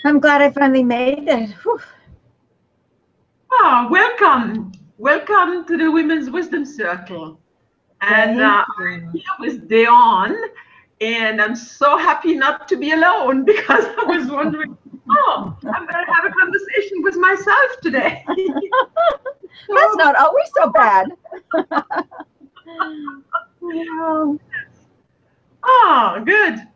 I'm glad I finally made it. Whew. Ah, welcome. Welcome to the Women's Wisdom Circle. And Thank I'm you. here with Deon, and I'm so happy not to be alone because I was wondering, oh, I'm going to have a conversation with myself today. That's So, not always so bad. Wow. good.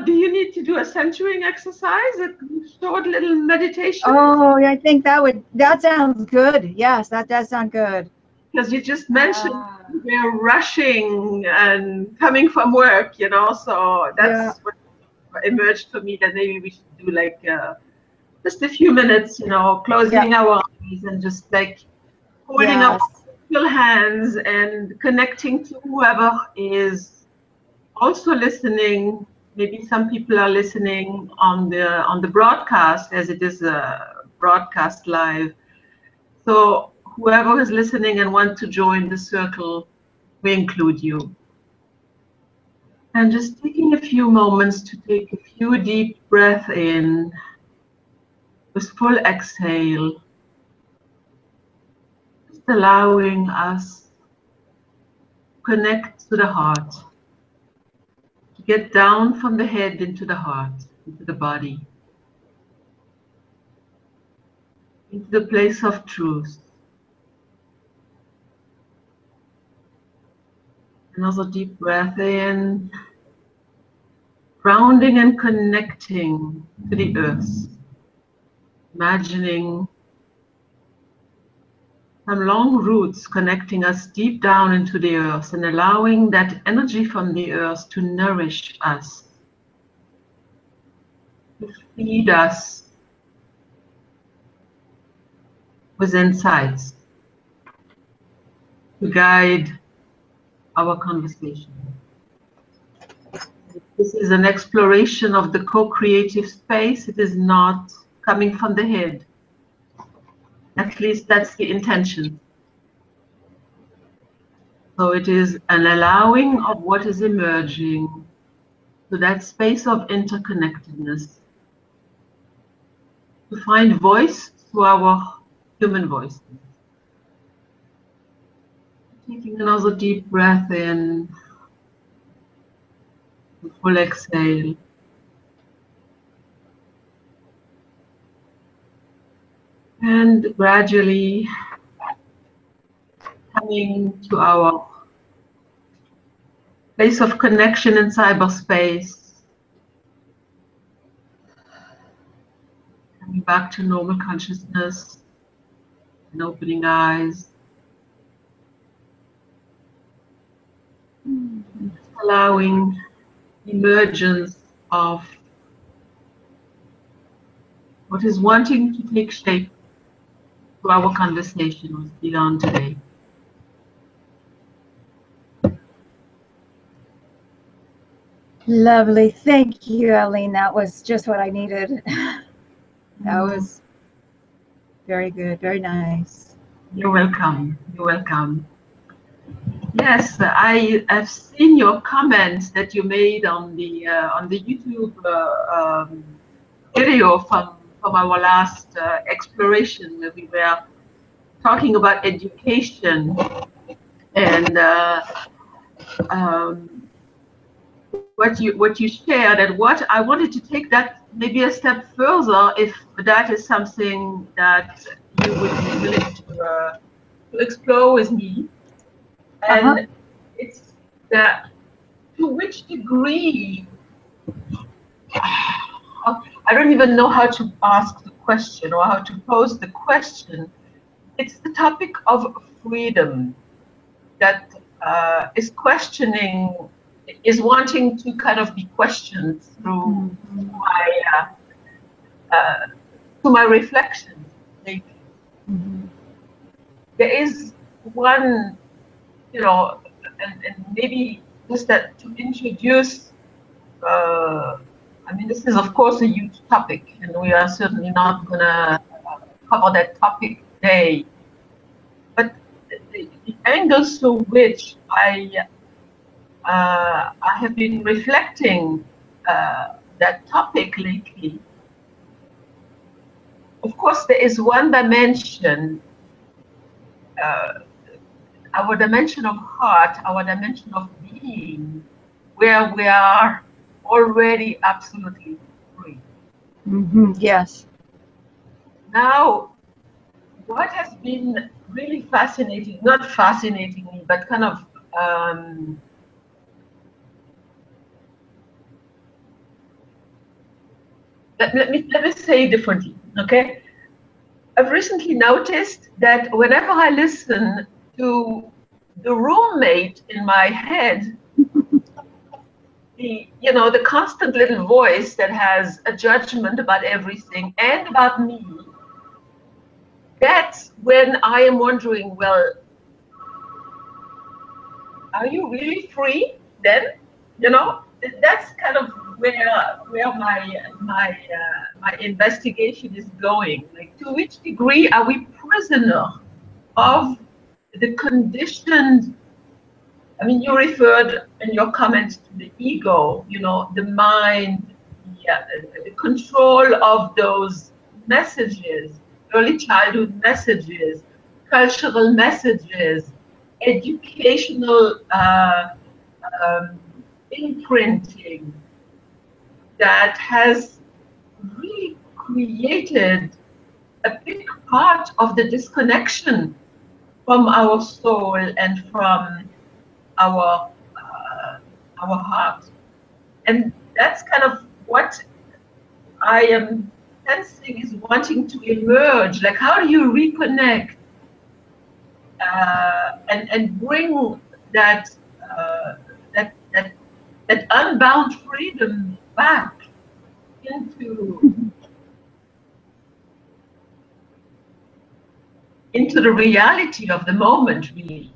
Do you need to do a centering exercise, a short little meditation? Oh, I think that sounds good. Yes, that does sound good. Because you just mentioned Ah, we're rushing and coming from work, so yeah, that's what emerged for me that maybe we should do like just a few minutes, yeah, closing our eyes and just like holding up yes, your hands and connecting to whoever is also listening. Maybe some people are listening on the broadcast as it is a broadcast live. So whoever is listening and want to join the circle, we include you. And just taking a few moments to take a few deep breaths in with full exhale, just allowing us to connect to the heart, to get down from the head into the heart, into the body, into the place of truth. Another deep breath in, grounding and connecting to the earth, imagining some long roots connecting us deep down into the earth and allowing that energy from the earth to nourish us, to feed us with insights, to guide our conversation. This is an exploration of the co-creative space. It is not coming from the head. At least that's the intention. So it is an allowing of what is emerging to that space of interconnectedness, to find voice to our human voice. Taking another deep breath in, full exhale. And gradually coming to our place of connection in cyberspace, coming back to normal consciousness and opening eyes. Allowing emergence of what is wanting to take shape to our conversation with Dilan today. lovely. Thank you, Eileen. That was just what I needed. That was very good, very nice. You're welcome. You're welcome. Yes, I have seen your comments that you made on the YouTube video from our last exploration where we were talking about education and what you shared, and what I wanted to take that maybe a step further, if that is something that you would be willing to explore with me. And it's that to which degree, I don't even know how to ask the question or how to pose the question. It's the topic of freedom that is questioning, is wanting to kind of be questioned through my reflections lately. There is one, and maybe just that to introduce. I mean, this is of course a huge topic, and we are certainly not going to cover that topic today. But the angles through which I have been reflecting that topic lately. Of course, there is one dimension, our dimension of heart, our dimension of being, where we are already absolutely free. Yes. Now, what has been really fascinating, not fascinating me, but kind of let me say it differently, okay? I've recently noticed that whenever I listen to the roommate in my head, the constant little voice that has a judgment about everything and about me, that's when I am wondering, well, are you really free then? That's kind of where my investigation is going. Like, to which degree are we prisoner of the conditioned? I mean, you referred in your comments to the ego, the mind, the control of those messages, early childhood messages, cultural messages, educational imprinting that has really created a big part of the disconnection from our soul and from our heart. And that's kind of what I am sensing is wanting to emerge. Like, how do you reconnect and bring that that unbound freedom back into the reality of the moment, really?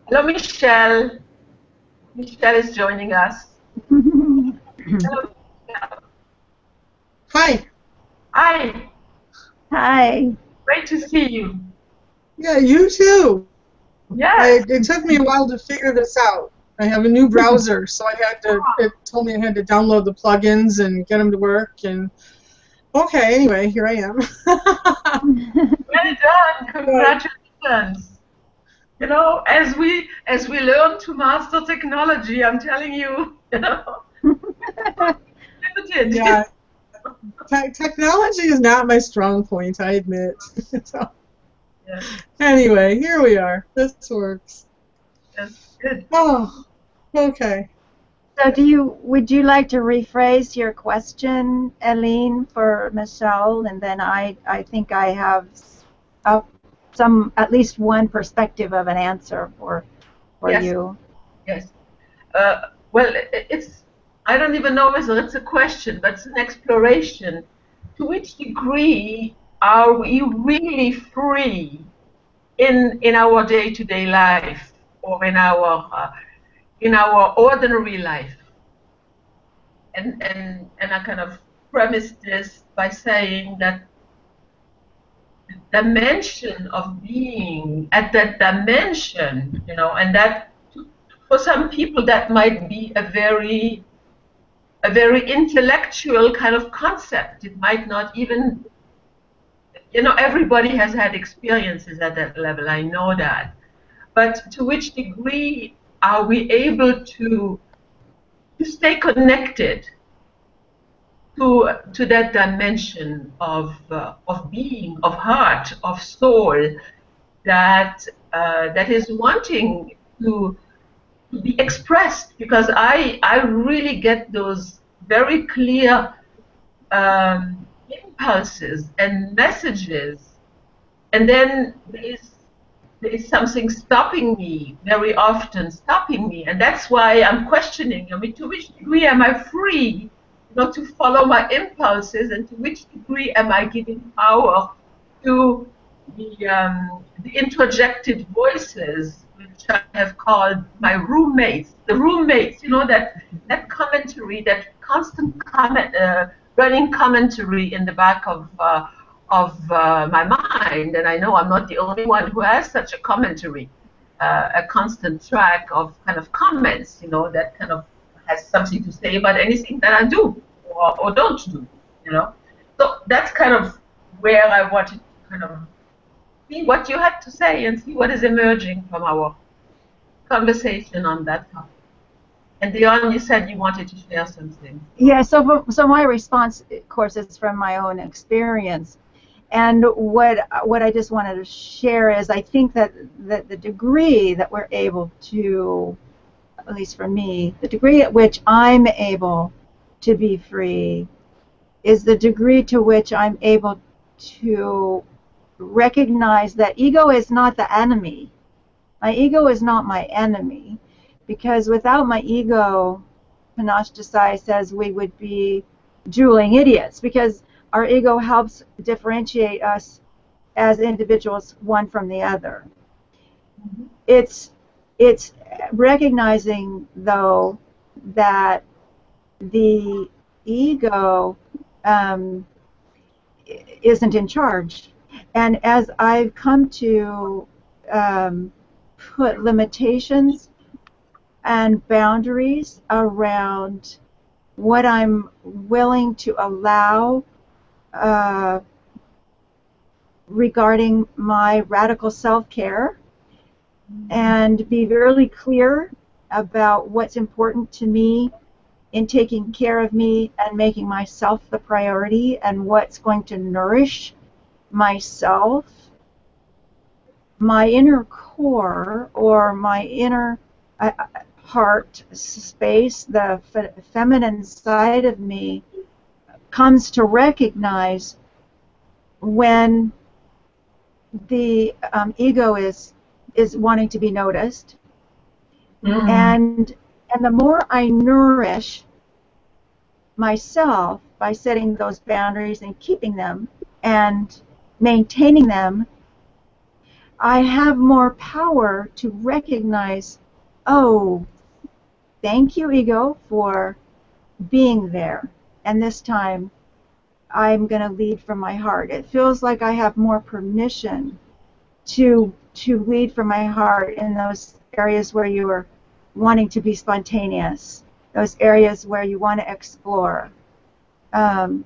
Hello, Michelle. Michelle is joining us. Hello. Hi. Hi. Hi. Great to see you. Yeah, you too. Yes. It took me a while to figure this out. I have a new browser, so it told me I had to download the plugins and get them to work. And okay, anyway, here I am. Well done. Congratulations. As we learn to master technology, I'm telling you, Yeah, technology is not my strong point, I admit. So, yeah. anyway, here we are. This works. Yes, good. Oh, okay. So would you like to rephrase your question, Eileen, for Michelle? And then I think I have at least one perspective of an answer for Yes. you. Yes. Well, I don't even know whether it's a question, but it's an exploration. To which degree are we really free in our day-to-day life, or in our ordinary life? And I kind of premise this by saying that the dimension of being at that dimension, and that for some people that might be a very intellectual kind of concept. It might not even, everybody has had experiences at that level, I know that. But to which degree are we able to stay connected to that dimension of being, of heart, of soul, that is wanting to be expressed? Because I really get those very clear impulses and messages, and then there is something stopping me, very often stopping me, and that's why I'm questioning. I mean, to which degree am I free, to follow my impulses, and to which degree am I giving power to the introjected voices, which I have called my roommates. The roommates, that commentary, that constant running commentary in the back of my mind. And I know I'm not the only one who has such a commentary, a constant track of kind of comments, that kind of has something to say about anything that I do or don't do, you know. So that's kind of where I wanted to kind of see what you had to say and see what is emerging from our conversation on that topic. And Dion, you said you wanted to share something. Yeah, so my response, of course, is from my own experience. And what I just wanted to share is I think that the degree that we're able to, at least for me, the degree at which I'm able to be free is the degree to which I'm able to recognize that ego is not the enemy. My ego is not my enemy, because without my ego, Panache Desai says we would be drooling idiots, because our ego helps differentiate us as individuals one from the other. Mm-hmm. It's recognizing, though, that the ego isn't in charge. And as I've come to put limitations and boundaries around what I'm willing to allow regarding my radical self-care, and be really clear about what's important to me in taking care of me and making myself the priority, and what's going to nourish myself, my inner core, or my inner heart space, the feminine side of me, comes to recognize when the ego is wanting to be noticed. Mm-hmm. And the more I nourish myself by setting those boundaries and keeping them and maintaining them, I have more power to recognize, oh, thank you, ego, for being there. And this time, I'm going to lead from my heart. It feels like I have more permission to lead from my heart in those areas where you are wanting to be spontaneous, those areas where you want to explore. I've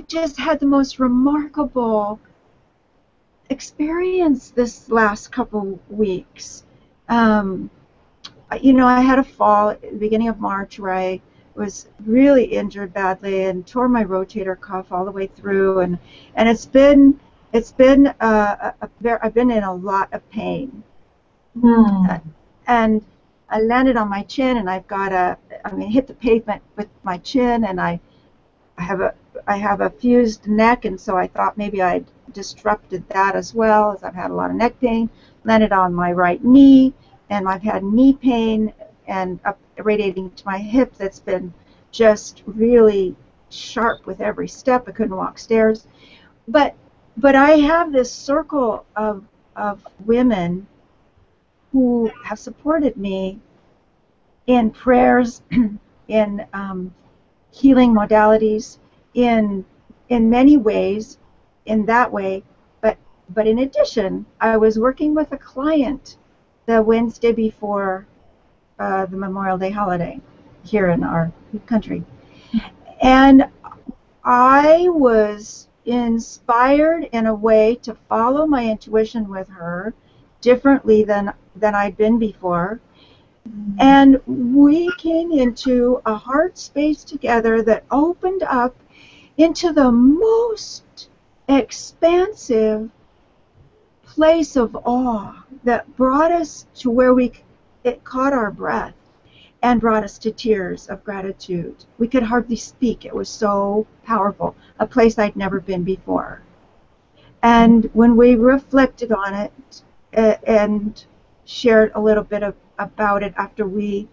just had the most remarkable experience this last couple weeks. You know, I had a fall at the beginning of March where I was really injured badly and tore my rotator cuff all the way through, and I've been in a lot of pain. And I landed on my chin, and hit the pavement with my chin, and I have a fused neck, and so I thought maybe I'd disrupted that as well, as I've had a lot of neck pain. Landed on my right knee, and I've had knee pain and up radiating to my hip that's been just really sharp with every step. I couldn't walk stairs. But I have this circle of women who have supported me in prayers, in healing modalities, in many ways, in that way. But in addition, I was working with a client the Wednesday before the Memorial Day holiday here in our country. And I was inspired in a way to follow my intuition with her differently than I'd been before. And we came into a heart space together that opened up into the most expansive place of awe that brought us to where it caught our breath and brought us to tears of gratitude. We could hardly speak. It was so powerful, a place I'd never been before. And when we reflected on it and shared a little bit about it after we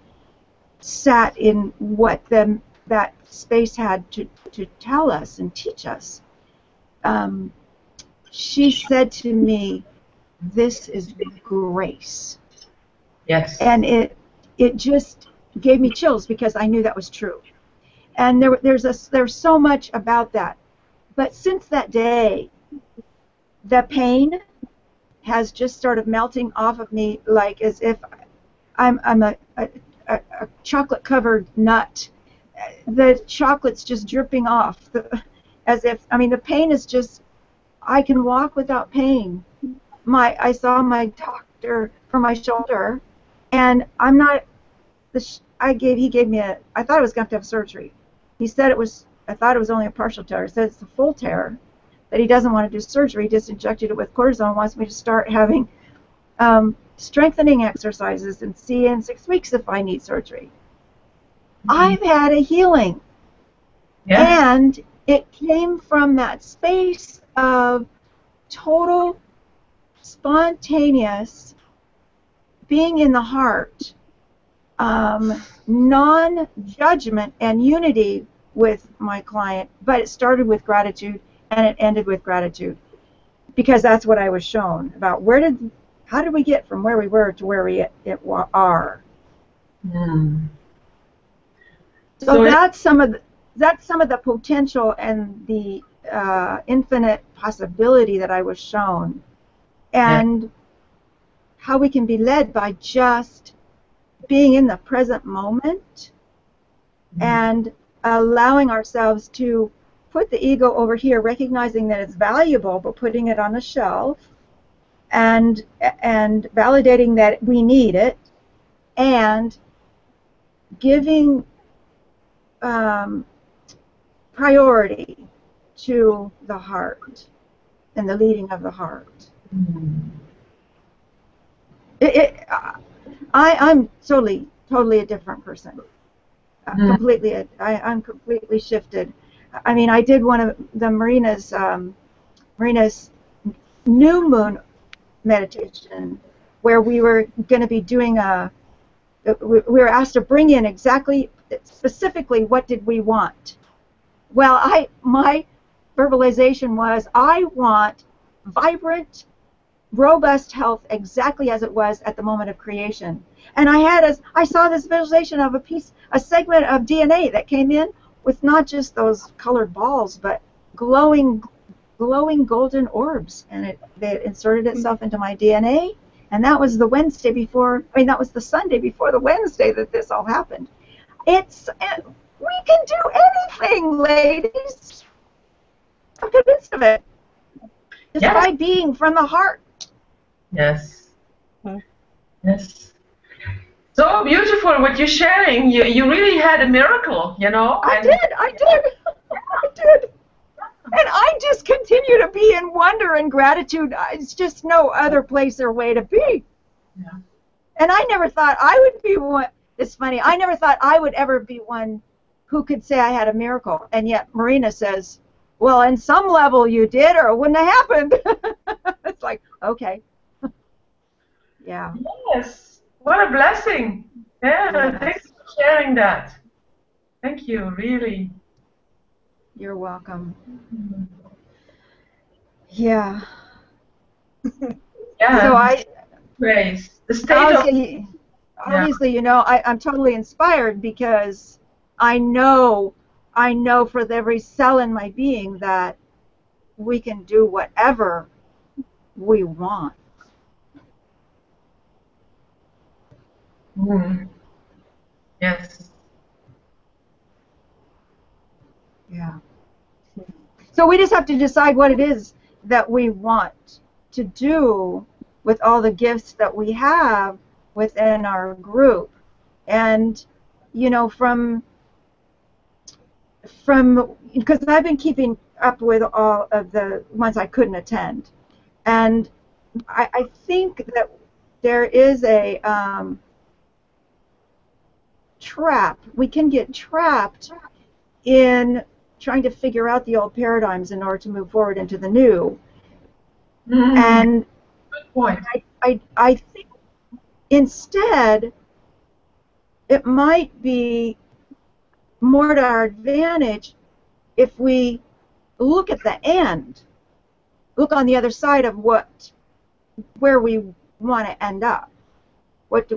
sat in what that space had to tell us and teach us, she said to me, "This is grace." Yes. And it just gave me chills, because I knew that was true. And there's so much about that. But since that day, the pain has just started melting off of me, like as if I'm a chocolate covered nut. The chocolate's just dripping off, as if, I mean, the pain is just, I can walk without pain. I saw my doctor for my shoulder, and I'm not, he gave me I thought I was going to have surgery. He said I thought it was only a partial tear. He said it's a full tear, that he doesn't want to do surgery. He just injected it with cortisone, wants me to start having strengthening exercises and see in 6 weeks if I need surgery. I've had a healing. Yeah. And it came from that space of total spontaneous being in the heart, non-judgment and unity with my client, but it started with gratitude and it ended with gratitude, because that's what I was shown about how did we get from where we were to where we are. So that's some of the potential and the infinite possibility that I was shown, and how we can be led by just being in the present moment and allowing ourselves to put the ego over here, recognizing that it's valuable, but putting it on a shelf, and validating that we need it, and giving priority to the heart and the leading of the heart. I'm totally a different person. I'm completely shifted. I mean, I did one of the Marina's new moon meditation, where we were going to be doing we were asked to bring in specifically what did we want. Well, my verbalization was, I want vibrant, robust health exactly as it was at the moment of creation. And I saw this visualization of a segment of DNA that came in with not just those colored balls, but glowing golden orbs, and it inserted itself into my DNA. And that was the that was the Sunday before the Wednesday that this all happened. We can do anything, ladies. I'm convinced of it. Just by being from the heart. Yes. Yes. So beautiful what you're sharing. You really had a miracle, you know. I did. And I just continue to be in wonder and gratitude. It's just no other place or way to be. Yeah. And I never thought I would be one. It's funny. I never thought I would ever be one who could say I had a miracle. And yet Marina says, well, in some level you did, or it wouldn't have happened. It's like, okay. Yeah. Yes. What a blessing. Yeah. Thanks for sharing that. Thank you, really. You're welcome. Yeah. Yeah. So praise the state obviously, you know, I'm totally inspired, because I know for every cell in my being that we can do whatever we want. Yes. Yeah. So we just have to decide what it is that we want to do with all the gifts that we have within our group. And, you know, because I've been keeping up with all of the ones I couldn't attend. And I think that there is a trap. We can get trapped in trying to figure out the old paradigms in order to move forward into the new. And good point. I think instead it might be more to our advantage if we look at the end, look on the other side of where we want to end up. What's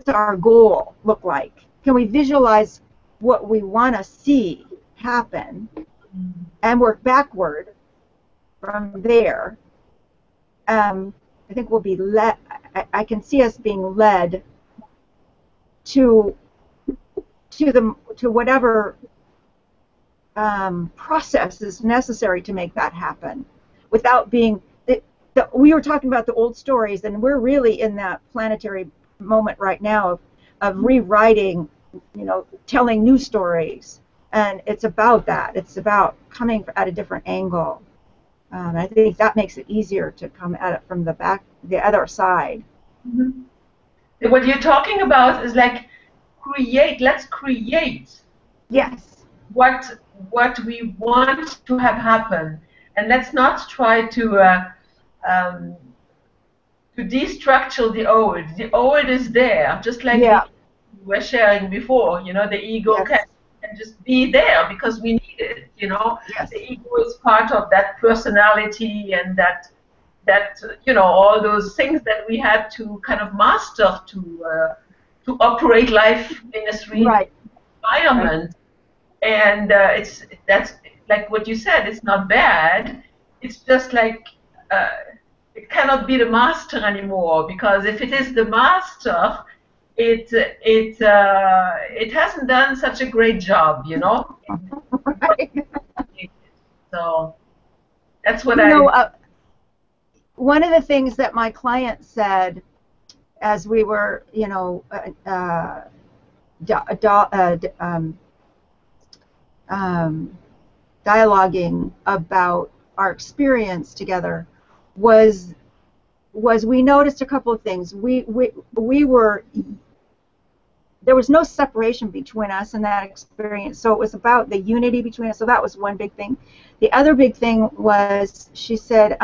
our goal look like? Can we visualize what we want to see happen and work backward from there? I think we'll be I can see us being led to whatever process is necessary to make that happen, without being. We were talking about the old stories, and we're really in that planetary moment right now of rewriting, telling new stories, and it's about that. It's about coming at a different angle. I think that makes it easier to come at it from the other side. Mm-hmm. What you're talking about is like create. Let's create. Yes. What we want to have happen, and let's not try to destructure the old. The old is there, just like we were sharing before. The ego can just be there because we need it. Yes. The ego is part of that personality and that all those things that we had to kind of master to operate life in a three-dimensional environment. And that's like what you said. It's not bad. It's just like it cannot be the master anymore, because if it is the master, it hasn't done such a great job, Right. So that's what one of the things that my client said as we were, dialoguing about our experience together was we noticed a couple of things. We were, there was no separation between us in that experience, so it was about the unity between us. So that was one big thing. The other big thing was, she said,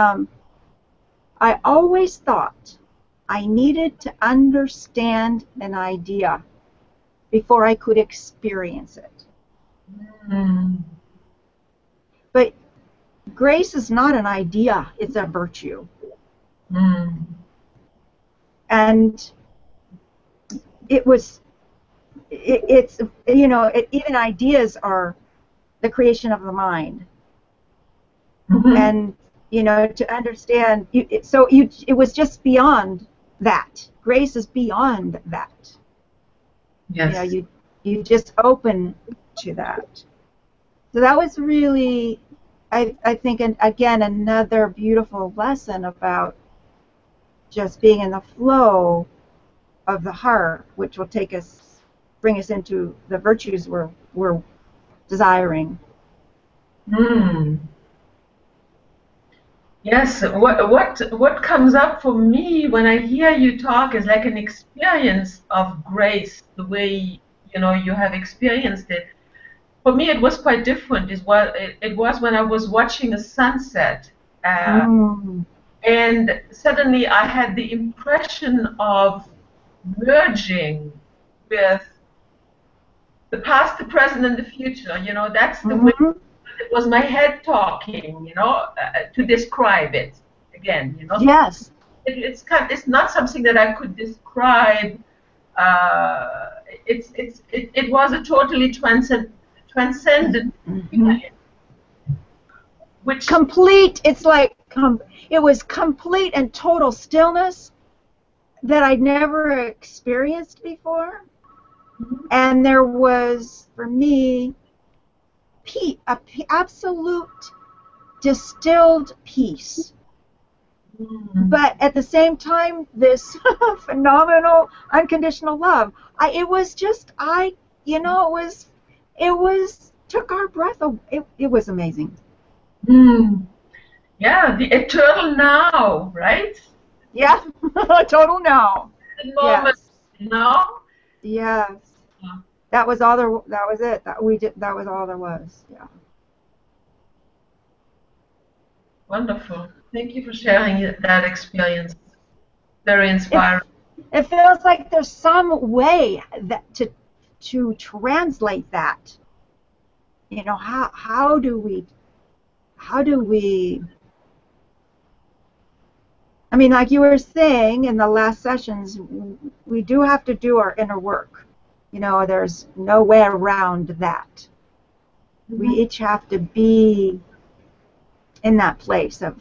I always thought I needed to understand an idea before I could experience it. But grace is not an idea, it's a virtue. And it's even ideas are the creation of the mind. And to understand, it was just beyond that. Grace is beyond that. Yes. You just open to that. So that was really, I think, again, another beautiful lesson about just being in the flow of the heart, which will bring us into the virtues we're desiring. Yes, what comes up for me when I hear you talk is like an experience of grace, the way you have experienced it. For me, it was quite different. It was when I was watching a sunset, and suddenly I had the impression of merging with the past, the present, and the future. That's the way. It was my head talking, to describe it again, Yes. It's not something that I could describe. It was a totally transcendent which complete. It's like it was complete and total stillness that I'd never experienced before, and there was, for me, absolute distilled peace, but at the same time this phenomenal unconditional love. It was took our breath away. It was amazing. Yeah, the eternal now, right? Yeah. Total now. The moment, Yes. That was all there. That was it. That was all there was. Yeah. Wonderful. Thank you for sharing that experience. Very inspiring. It feels like there's some way that to translate that. How do we? I mean, like you were saying in the last sessions, we do have to do our inner work. There's no way around that. We each have to be in that place of.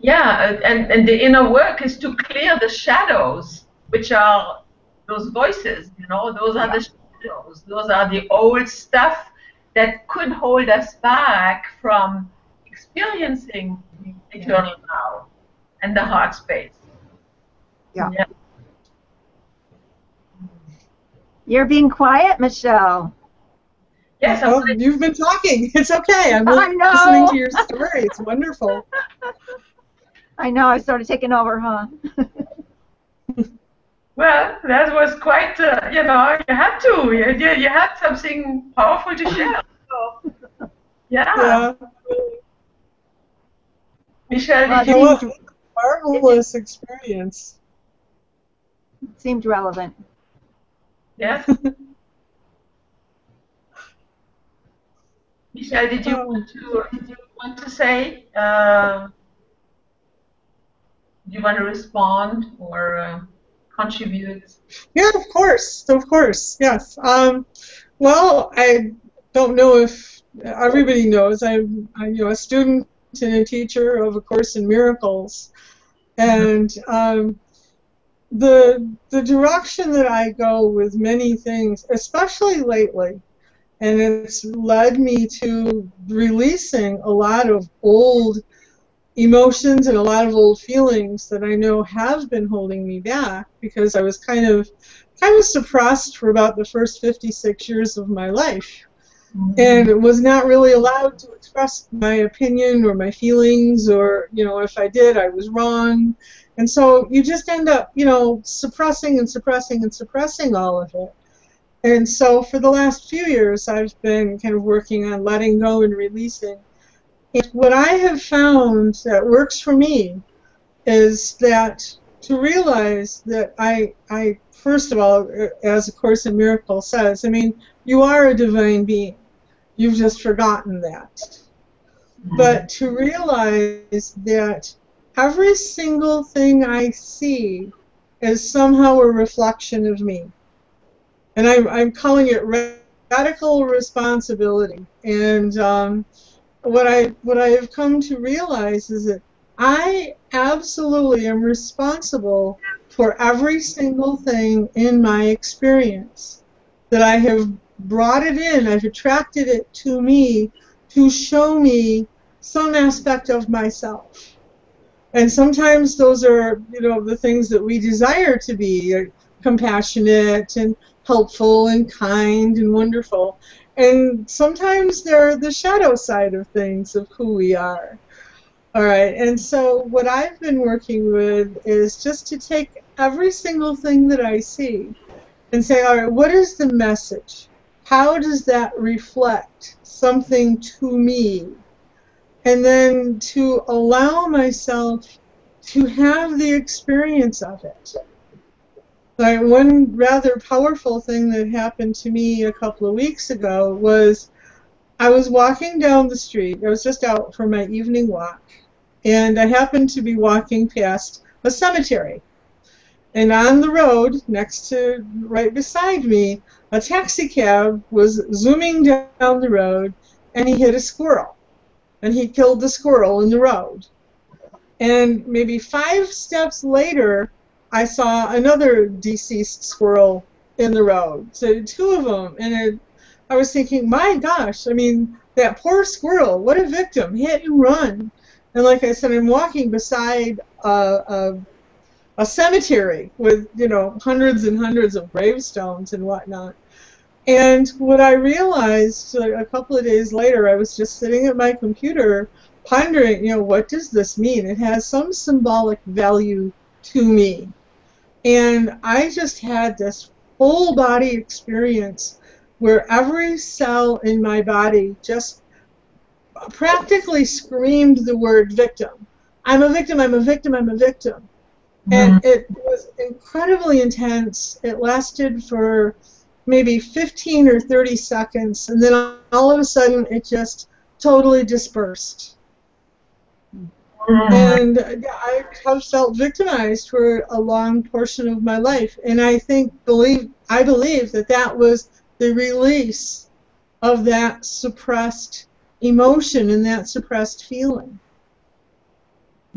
Yeah, and the inner work is to clear the shadows, which are those voices, you know, those are the shadows, those are the old stuff that could hold us back from experiencing the eternal now and the heart space. Yeah. You're being quiet, Michelle. Yes, Oh, you've been talking. It's okay. I'm I know. listening to your story. It's wonderful. I know. I started taking over, huh? well, that was quite, you know, you had to. You had something powerful to share. So, yeah. Michelle, Well, did you? What a marvelous experience. Seemed relevant. Yes. Michelle, did you want to say? Do you want to respond or contribute? Yeah, of course, yes. Well, I don't know if everybody knows. I'm a student and a teacher of A Course in Miracles, and the direction that I go with many things, especially lately, and it's led me to releasing a lot of old emotions and a lot of old feelings that I know have been holding me back because I was kind of suppressed for about the first 56 years of my life. And was not really allowed to express my opinion or my feelings, or, you know, if I did, I was wrong. And so you just end up, you know, suppressing and suppressing and suppressing all of it. And so for the last few years, I've been kind of working on letting go and releasing. And what I have found that works for me is that to realize that I first of all, as A Course in Miracles says, I mean, you are a divine being. You've just forgotten that. But to realize that every single thing I see is somehow a reflection of me. And I'm calling it radical responsibility. And what I have come to realize is that I absolutely am responsible for every single thing in my experience. That I have brought it in, I've attracted it to me to show me some aspect of myself. And sometimes those are, you know, the things that we desire to be, compassionate and helpful and kind and wonderful. And sometimes they're the shadow side of things of who we are. All right, and so what I've been working with is just to take every single thing that I see and say, all right, what is the message? How does that reflect something to me? And then to allow myself to have the experience of it. Like one rather powerful thing that happened to me a couple of weeks ago was I was walking down the street. I was just out for my evening walk, and I happened to be walking past a cemetery. And on the road, right beside me, a taxi cab was zooming down the road, and he hit a squirrel. And he killed the squirrel in the road. And maybe 5 steps later, I saw another deceased squirrel in the road. So 2 of them. And I was thinking, my gosh, I mean, that poor squirrel, what a victim, hit and run. And like I said, I'm walking beside a cemetery with, you know, hundreds and hundreds of gravestones and whatnot. And what I realized a couple of days later, I was just sitting at my computer pondering, you know, what does this mean? It has some symbolic value to me. And I just had this full body experience where every cell in my body just practically screamed the word victim. I'm a victim, I'm a victim, I'm a victim. And it was incredibly intense. It lasted for maybe 15 or 30 seconds, and then all of a sudden it just totally dispersed. And I have felt victimized for a long portion of my life, and I believe that that was the release of that suppressed emotion and that suppressed feeling.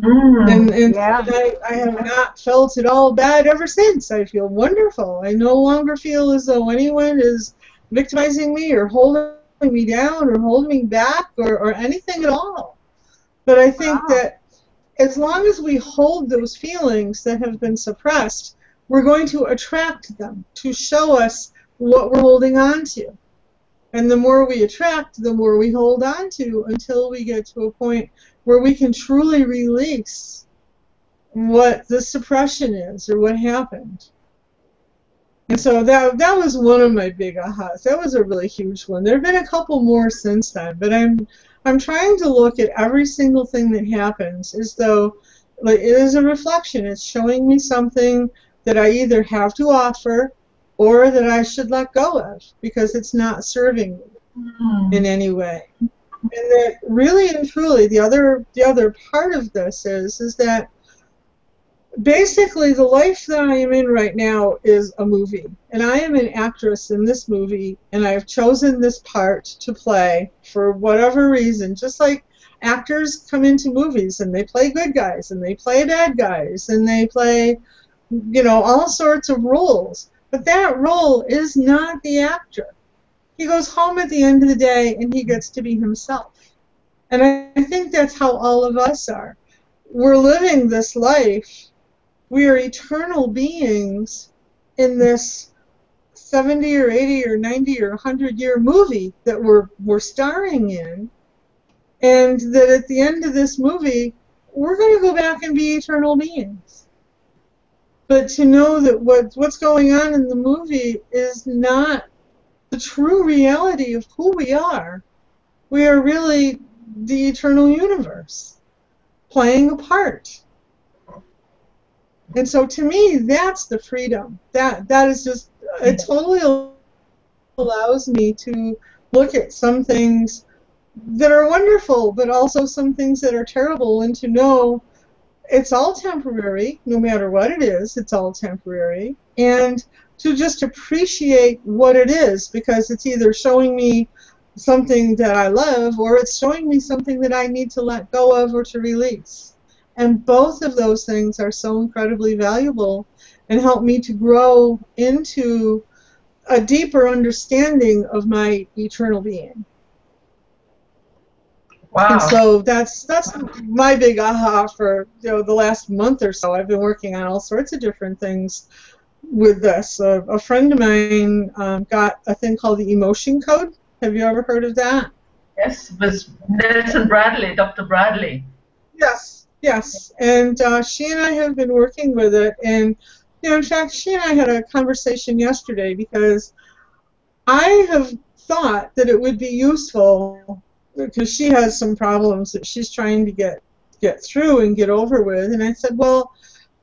And Yeah. I have not felt at all bad ever since. I feel wonderful. I no longer feel as though anyone is victimizing me or holding me down or holding me back or anything at all. But I think Wow. that as long as we hold those feelings that have been suppressed, we're going to attract them to show us what we're holding on to. And the more we attract, the more we hold on to until we get to a point where we can truly release what the suppression is or what happened. And so that was one of my big ahas. That was a really huge one. There have been a couple more since then, but I'm trying to look at every single thing that happens as though like, it is a reflection. It's showing me something that I either have to offer or that I should let go of because it's not serving me in any way. And that really and truly the other part of this is that basically the life that I am in right now is a movie. And I am an actress in this movie, and I've chosen this part to play for whatever reason. Just like actors come into movies and they play good guys and they play bad guys and they play, all sorts of roles. But that role is not the actor. He goes home at the end of the day and he gets to be himself. And I think that's how all of us are. We're living this life. We are eternal beings in this 70 or 80 or 90 or 100-year movie that we're starring in. And that at the end of this movie, we're going to go back and be eternal beings. But to know that what's going on in the movie is not the true reality of who we are. We are really the eternal universe, playing a part. And so to me, that's the freedom. That is just, it totally allows me to look at some things that are wonderful, but also some things that are terrible, and to know it's all temporary, no matter what it is, it's all temporary, and to just appreciate what it is, because it's either showing me something that I love, or it's showing me something that I need to let go of or to release. And both of those things are so incredibly valuable and help me to grow into a deeper understanding of my eternal being. Wow. And so that's my big aha for the last month or so. I've been working on all sorts of different things with this. A friend of mine got a thing called the Emotion Code. Have you ever heard of that? Yes, with Nelson Bradley, Dr. Bradley. Yes. And she and I have been working with it. And in fact, she and I had a conversation yesterday because I have thought that it would be useful, because she has some problems that she's trying to get through and get over with. And I said, well,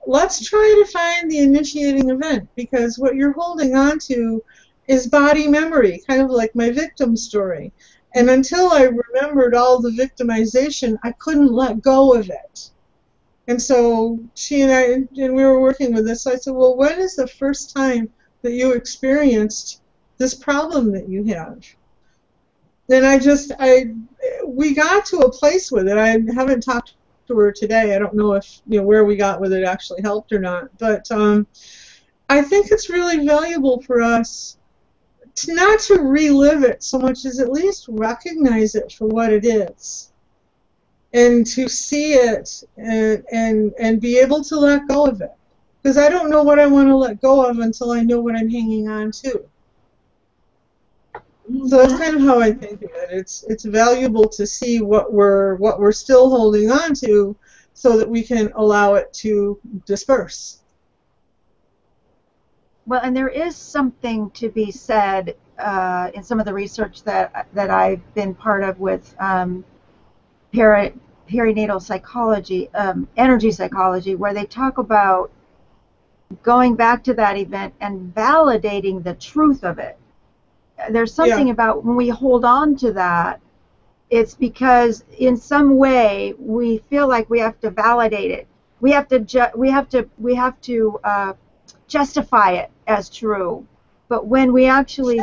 let's try to find the initiating event, because what you're holding on to is body memory, kind of like my victim story. And until I remembered all the victimization, I couldn't let go of it. And so she and I, and we were working with this, so I said, well, when is the first time that you experienced this problem that you have? And we got to a place with it. I haven't talked to her today. I don't know if, where we got with it actually helped or not. But I think it's really valuable for us not to relive it so much as at least recognize it for what it is, and to see it and be able to let go of it. Because I don't know what I want to let go of until I know what I'm hanging on to. So that's kind of how I think of it. It's valuable to see what we're still holding on to, so that we can allow it to disperse. Well, and there is something to be said in some of the research that I've been part of with perinatal psychology, energy psychology, where they talk about going back to that event and validating the truth of it. There's something about when we hold on to that, it's because in some way we feel like we have to validate it. We have to justify it as true. But when we actually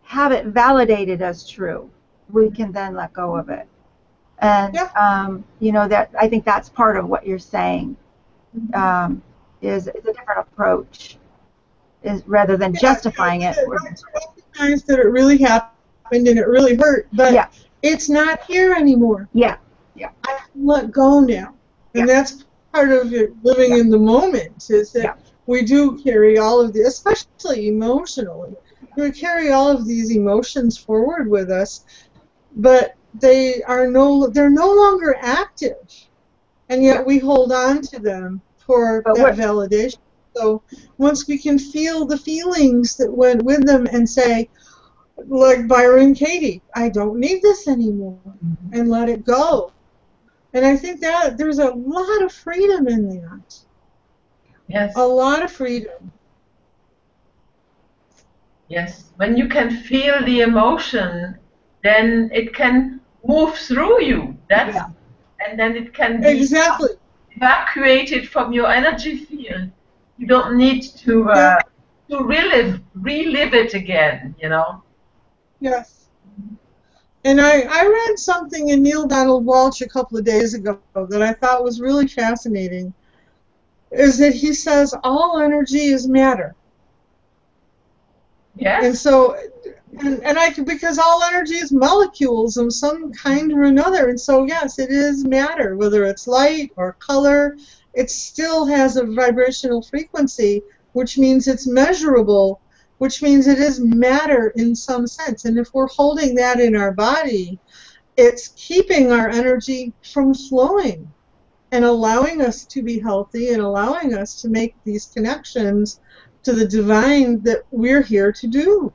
have it validated as true, we can then let go of it. And Yeah. you know, that I think that's part of what you're saying, is a different approach, is rather than Yeah, justifying it. recognize that it really happened and it really hurt, but Yeah, it's not here anymore. yeah, yeah, I can let go now. And yeah, that's part of it, living yeah, in the moment, is that yeah, we do carry all of the, especially emotionally, we carry all of these emotions forward with us, but they're no longer active. And yeah. yet we hold on to them for But that we're, validation. So once we can feel the feelings that went with them and say, like Byron Katie, I don't need this anymore, and let it go. And I think that there's a lot of freedom in that. Yes. A lot of freedom. Yes. When you can feel the emotion, then it can move through you. yeah, And then it can be Exactly. evacuated from your energy field. You don't need to Yeah. to relive it again. You know. Yes. And I read something in Neil Donald Walsh a couple of days ago that I thought was really fascinating, is that he says all energy is matter. Yes. And so, because all energy is molecules of some kind or another. And so, yes, it is matter, whether it's light or color, it still has a vibrational frequency, which means it's measurable, which means it is matter in some sense. And if we're holding that in our body, it's keeping our energy from flowing and allowing us to be healthy and allowing us to make these connections to the divine that we're here to do.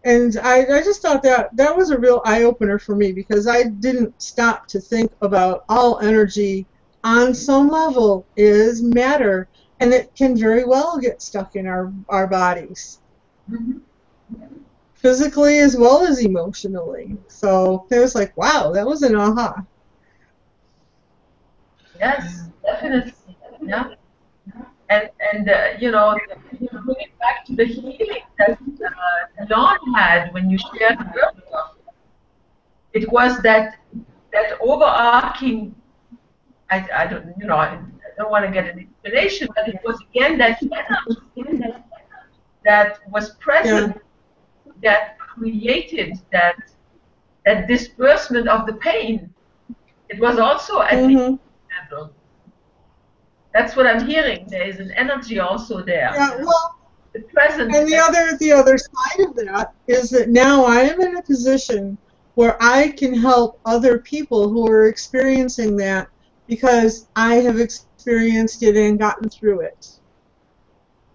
And I just thought that was a real eye-opener for me, because I didn't stop to think about all energy on some level is matter, and it can very well get stuck in our bodies, physically as well as emotionally. So it was like, wow, that was an aha. Yes, definitely. Yeah. And you know, bring it back to the healing that Dawn had when you shared earlier. It was that overarching. I don't, you know, I don't want to get an explanation, but it was again that energy that was present, that created that disbursement of the pain. It was also at the level. That's what I'm hearing. There is an energy also there. Yeah, well, The present. and the other side of that is that now I am in a position where I can help other people who are experiencing that, because I have experienced it and gotten through it.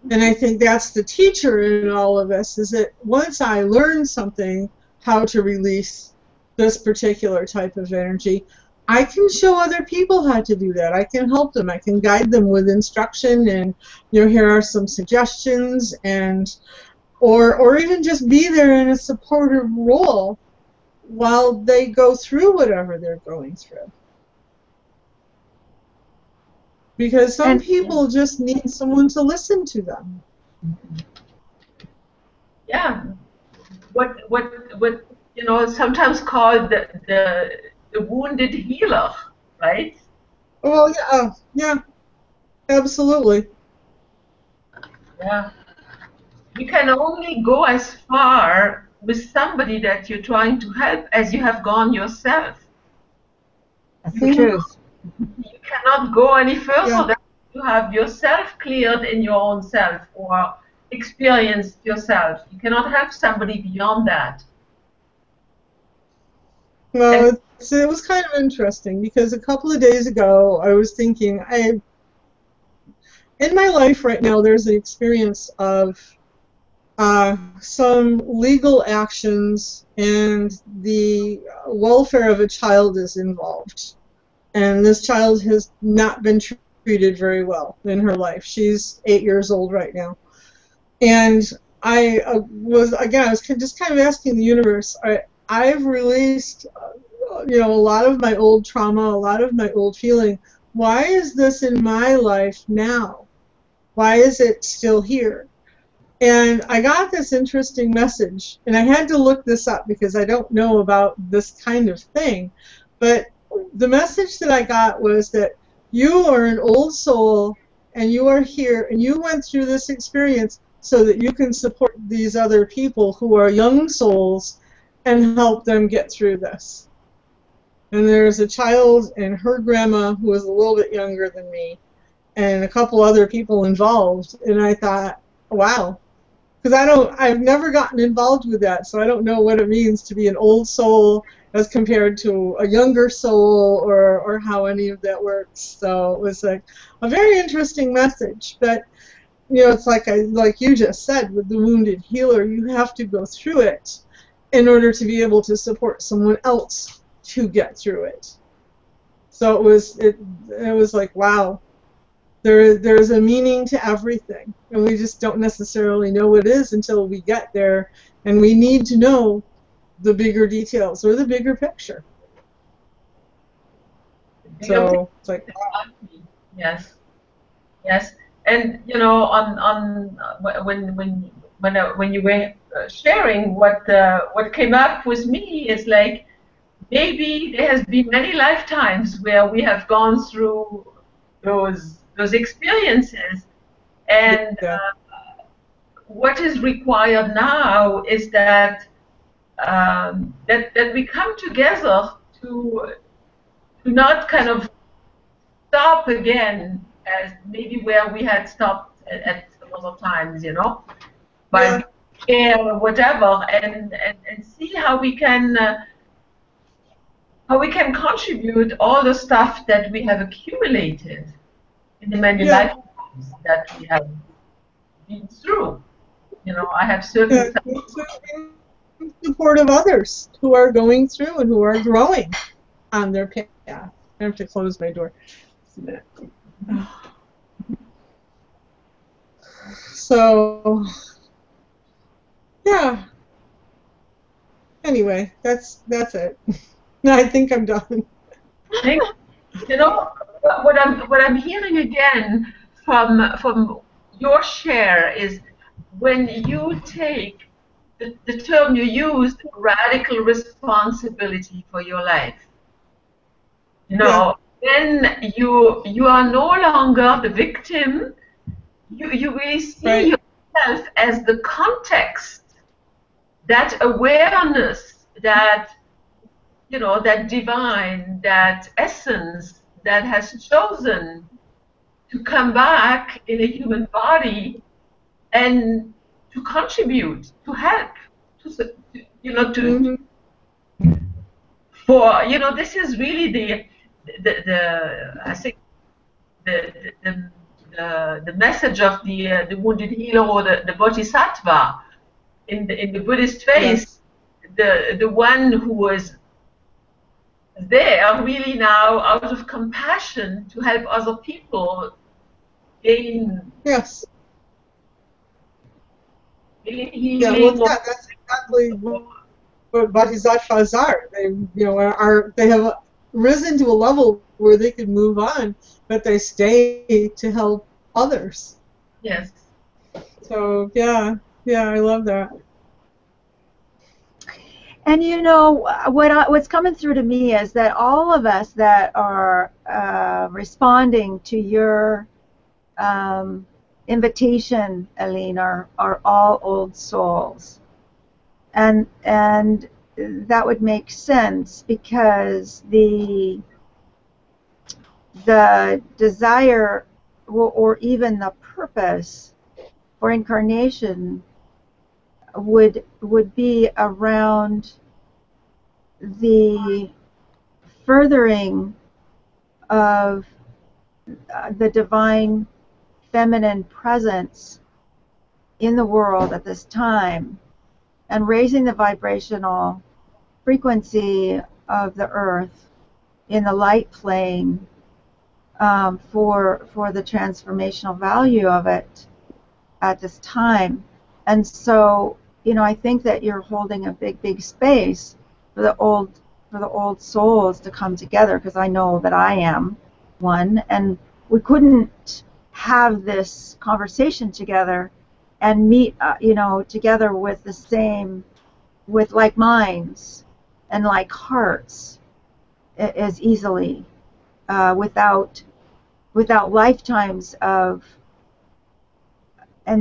And I think that's the teacher in all of this, is that once I learn something, how to release this particular type of energy, I can show other people how to do that. I can help them. I can guide them with instruction, and here are some suggestions, and or even just be there in a supportive role while they go through whatever they're going through. Because some people just need someone to listen to them. Yeah. What sometimes called the wounded healer, right? Well, yeah, absolutely. Yeah. You can only go as far with somebody that you're trying to help as you have gone yourself. That's the truth. You cannot go any further Yeah. than you have yourself cleared in your own self or experienced yourself. You cannot help somebody beyond that. Well, it was kind of interesting, because a couple of days ago I was thinking, in my life right now there's an experience of some legal actions, and the welfare of a child is involved. And this child has not been treated very well in her life. She's 8 years old right now. And I was just kind of asking the universe, I've released a lot of my old trauma, a lot of my old feeling. Why is this in my life now? Why is it still here? And I got this interesting message, and I had to look this up because I don't know about this kind of thing. But the message that I got was that you are an old soul, and you are here, and you went through this experience so that you can support these other people who are young souls and help them get through this. And there's a child and her grandma who was a little bit younger than me, and a couple other people involved. And I thought, wow. Because I've never gotten involved with that, so I don't know what it means to be an old soul as compared to a younger soul, or how any of that works. So it was like a very interesting message. But you know, it's like you just said, with the wounded healer, you have to go through it in order to be able to support someone else to get through it. So it was like, wow. There's a meaning to everything, and we just don't necessarily know what it is until we get there, and we need to know the bigger details or the bigger picture. So it's like, wow. Yes, yes, and you know, when you were sharing, what came up with me is like, maybe there has been many lifetimes where we have gone through those experiences, and what is required now is that that we come together to not kind of stop again as maybe where we had stopped at some other times, you know, by care or whatever, and see how we can contribute all the stuff that we have accumulated in the many lifetimes that we have been through. You know, I have certain support of others who are going through and who are growing on their path. I have to close my door. So, yeah. Anyway, that's it. I think I'm done. You know, what I'm hearing again from your share is when you take the term you used, radical responsibility for your life. You know, then you are no longer the victim. You really see yourself as the context, that awareness, that, you know, that divine, that essence that has chosen to come back in a human body and to contribute, to help, you know, for, you know, this is really the I think the message of the wounded healer, or the bodhisattva in the Buddhist faith, the one who was there really now out of compassion to help other people gain healing. That's exactly what bodhisattvas are. They, you know, they have risen to a level where they can move on, but they stay to help others. Yes. So yeah, I love that. And you know, what's coming through to me is that all of us that are responding to your invitation, Aline, are all old souls, and that would make sense, because the desire or even the purpose for incarnation would be around the furthering of the divine feminine presence in the world at this time, and raising the vibrational frequency of the earth in the light plane for the transformational value of it at this time. And so, you know, I think that you're holding a big space for the old souls to come together, because I know that I am one, and we couldn't have this conversation together and meet, together with with like minds and like hearts as easily, without lifetimes and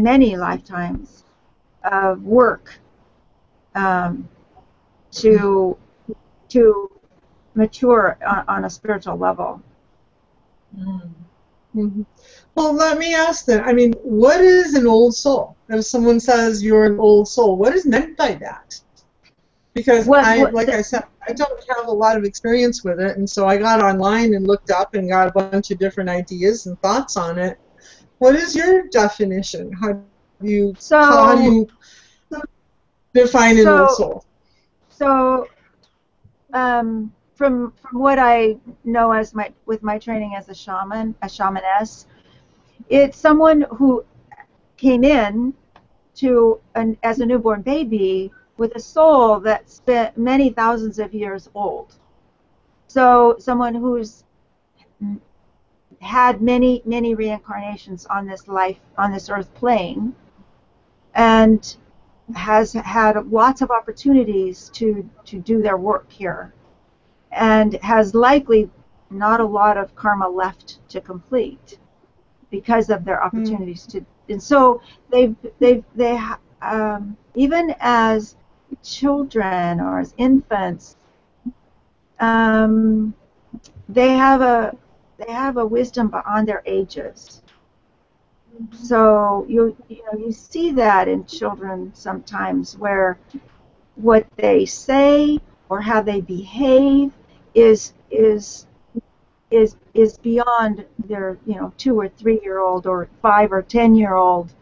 many lifetimes of work, to mature on a spiritual level. Mm-hmm. Well, let me ask then. I mean, what is an old soul? If someone says you're an old soul, what is meant by that? Because like I said, I don't have a lot of experience with it, and so I got online and looked up and got a bunch of different ideas and thoughts on it. What is your definition? How do you define an old soul? So, from what I know with my training as a shamaness, it's someone who came in as a newborn baby with a soul that's spent many thousands of years old. So someone who's had many reincarnations on this earth plane, and has had lots of opportunities to do their work here, and has likely not a lot of karma left to complete because of their opportunities to. And so they even as children or as infants, they have a wisdom beyond their ages. So you see that in children sometimes, where what they say or how they behave is beyond their 2 or 3 year old or 5 or 10 year old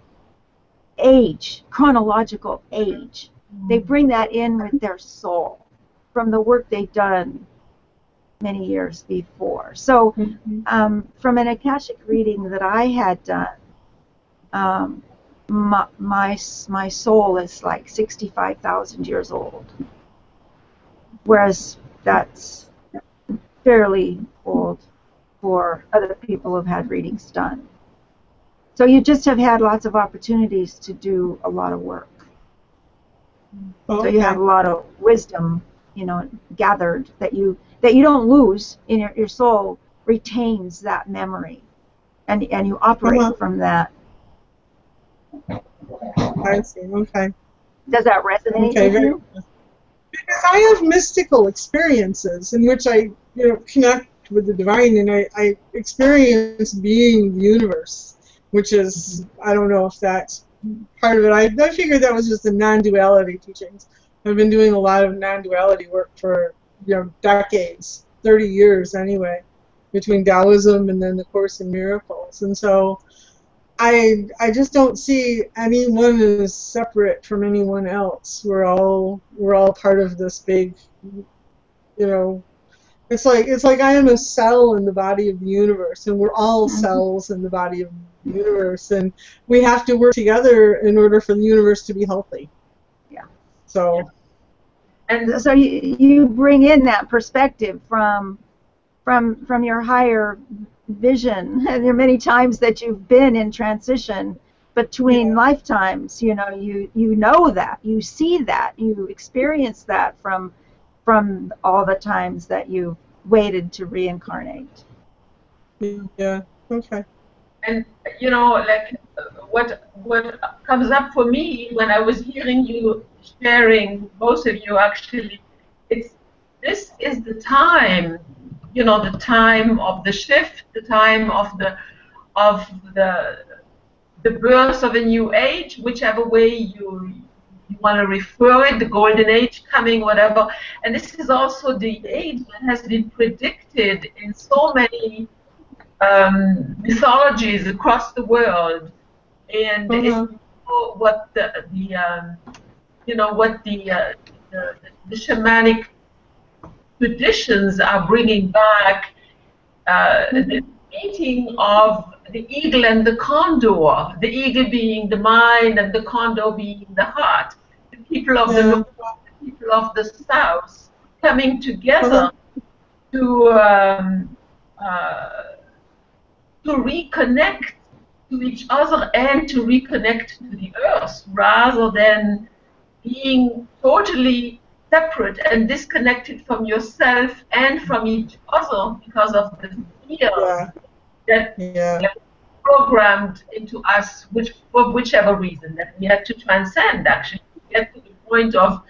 age, chronological age. They bring that in with their soul from the work they've done many years before. So from an Akashic reading that I had done, my soul is like 65,000 years old, whereas that's fairly old for other people who've had readings done. So you just have had lots of opportunities to do a lot of work. Okay. So you have a lot of wisdom, gathered that you don't lose in your soul, retains that memory, and you operate from that. I see. Okay. Does that resonate with you? Because I have mystical experiences in which I connect with the divine, and I experience being the universe, which is, I don't know if that's part of it. I figured that was just the non-duality teachings. I've been doing a lot of non-duality work for decades, 30 years anyway, between Taoism and then the Course in Miracles. And so I just don't see anyone as separate from anyone else. We're all part of this big, It's like I am a cell in the body of the universe, and we're all cells in the body of the universe, and we have to work together in order for the universe to be healthy. Yeah. So. And so you bring in that perspective from your higher vision. And there are many times that you've been in transition between lifetimes. You know that, you see that, you experience that from all the times that you've waited to reincarnate. Yeah. Okay. And like what comes up for me when I was hearing you sharing, both of you actually, this is the time, the time of the shift, the time of the birth of a new age, whichever way you want to refer it, the golden age coming, whatever. And this is also the age that has been predicted in so many mythologies across the world, and what the shamanic traditions are bringing back, the meeting of the eagle and the condor, the eagle being the mind and the condor being the heart, the people of the north, the people of the south coming together to reconnect to each other and to reconnect to the earth, rather than being totally separate and disconnected from yourself and from each other because of the fear that that programmed into us, for whichever reason, that we had to transcend, actually, to get to the point of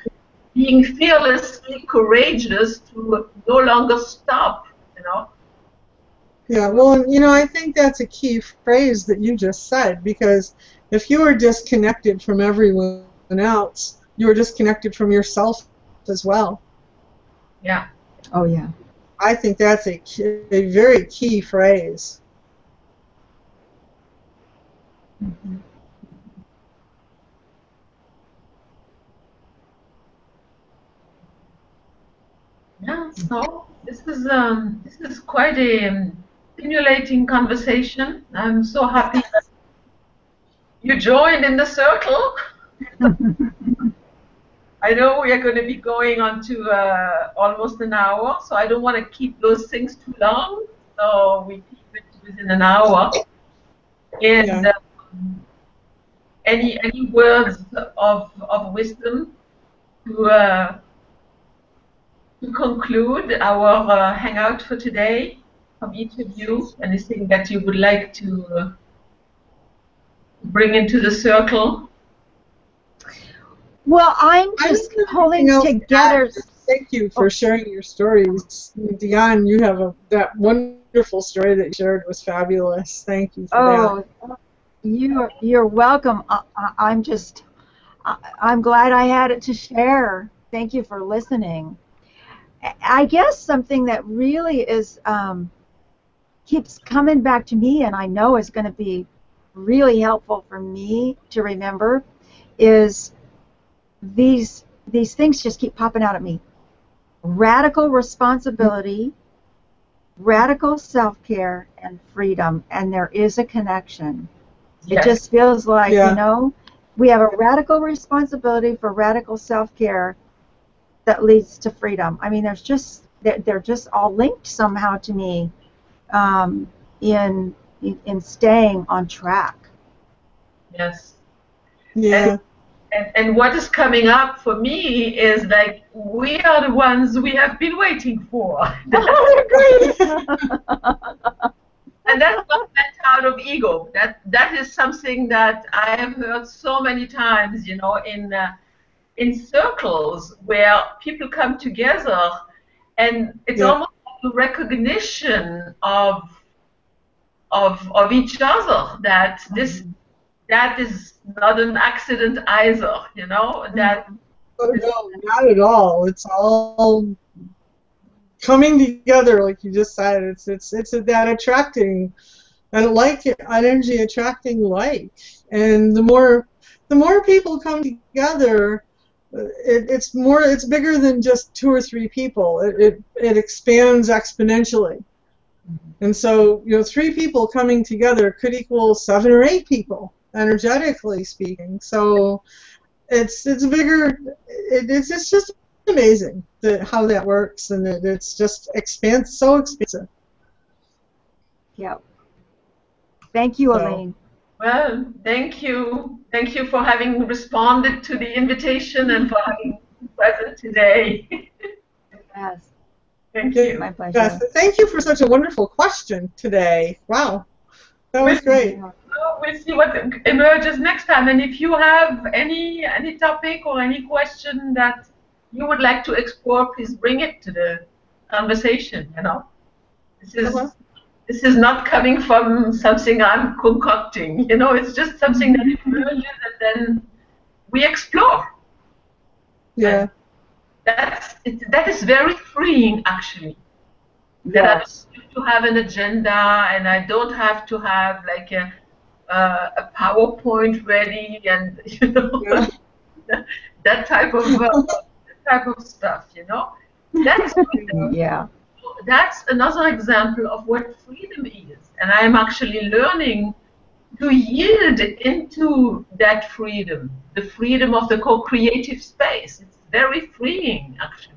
being fearlessly courageous to no longer stop, you know. Yeah, well, you know, I think that's a key phrase that you just said, because if you were disconnected from everyone else, you were disconnected from yourself as well. Yeah. Oh, yeah. I think that's a very key phrase. Mm-hmm. Yeah, so this is quite a stimulating conversation. I'm so happy that you joined in the circle. I know we are going to be going on to almost an hour, so I don't want to keep those things too long. So we keep it within an hour. And any words of wisdom to conclude our hangout for today from each of you? Anything that you would like to bring into the circle? Well, I'm just pulling together. Thank you for sharing your stories. Dion, you have that wonderful story that you shared was fabulous. Thank you for that. You're welcome. I'm glad I had it to share. Thank you for listening. I guess something that really is keeps coming back to me, and I know is going to be really helpful for me to remember, is these things just keep popping out at me. Radical responsibility, radical self-care, and freedom, and there is a connection. Yes. It just feels like, you know, we have a radical responsibility for radical self-care that leads to freedom. I mean, they're just all linked somehow to me in staying on track. Yes. Yeah. And what is coming up for me is like, we are the ones we have been waiting for. And that's not meant out of ego. That is something that I have heard so many times, you know, in circles where people come together, and it's almost like a recognition of each other, that that is not an accident either, you know. That no, not at all. It's all coming together, like you just said. It's that attracting, and like energy attracting like, and the more people come together, it's bigger than just 2 or 3 people. It expands exponentially. And so, you know, 3 people coming together could equal 7 or 8 people, energetically speaking. So it's bigger. It's just amazing how that works, and it's just so expansive. Yep. Thank you, Elaine. Well, thank you. Thank you for having responded to the invitation and for having been present today. Yes. Thank you. My pleasure. Yes. Thank you for such a wonderful question today. Wow. That was great. We'll see what emerges next time. And if you have any topic or any question that you would like to explore, please bring it to the conversation, you know. This is not coming from something I'm concocting, you know. It's just something that emerges and then we explore. Yeah. That is very freeing, actually. Yes. That I don't have to have an agenda, and I don't have to have like a PowerPoint ready, and you know, that type of stuff, you know. That's that's another example of what freedom is, and I'm actually learning to yield into that freedom, the freedom of the co-creative space. It's very freeing, actually.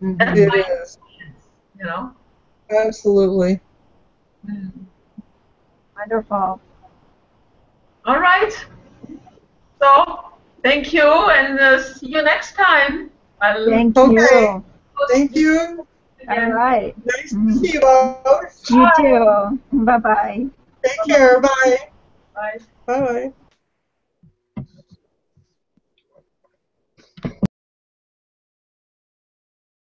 That's it is. You know. Absolutely. Wonderful. All right. So thank you, and see you next time. Thank Okay. you. Thank you. All right. Nice to see you both. You too. Bye-bye. Take care. Bye. Bye. Bye.